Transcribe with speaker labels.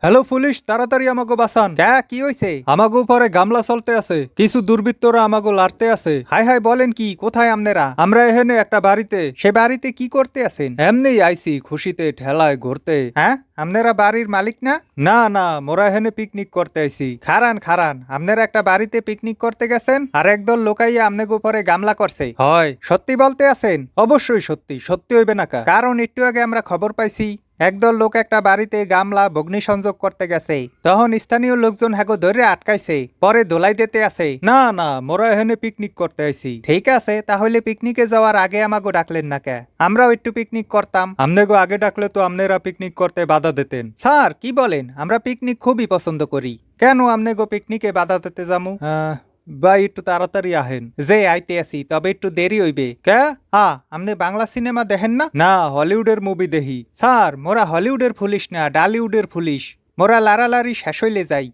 Speaker 1: Hello police, তাড়াতাড়ি আমাকে বাঁচান। কি হইছে? আমাকে উপরে গামলা চলতে আছে, কিছু দুর্বৃত্তরা আমাকে লাড়তে আছে। হাই হাই, বলেন কি? কোথায় আপনারা? আমরা এখানে একটা বাড়িতে। সে বাড়িতে কি করতে আছেন? এমনি আইছি খুশিতে ঠেলায় ঘুরতে। হ্যাঁ, আপনারা বাড়ির মালিক না? না না, মোরা এখানে পিকনিক করতে আইছি। খারান খারান, আপনারা একটা বাড়িতে পিকনিক করতে গেছেন আর একদল লোকাইয়া আপনাকে উপরে গামলা করছে। হয় সত্যি বলতে আছেন? অবশ্যই সত্যি। সত্যি হইবে না কা? কারণ একটু আগে আমরা খবর পাইছি একদল লোক একটা বাড়িতে গামলা অগ্নিসংযোগ করতে গেছে। তখন স্থানীয় লোকজন হ্যাগো ধরে আটকাইছে, পরে দোলাই দিতে আছে। না না, মোরা এখানে পিকনিক করতে আইছি। ঠিক আছে, তাহলে পিকনিকে যাওয়ার আগে আমাগো ডাকলেন না কে? আমরাও একটু পিকনিক করতাম। আমনেগো আগে ডাকলে তো আপনারা পিকনিক করতে বাধা দিতেন। স্যার কি বলেন? আমরা পিকনিক খুবই পছন্দ করি। কেন আমনেগো পিকনিকে বাধা দিতে যামু? ভাই একটু তাড়াতাড়ি আহেন। যে আইতে আছি, তবে একটু দেরি হইবে। কে? আপনি বাংলা সিনেমা দেখেন না? না, হলিউডের মুভি দেখি। স্যার মোরা হলিউডের পুলিশ না, ডালিউডের পুলিশ। মোরা লারালারি শেষ হইলে যাই।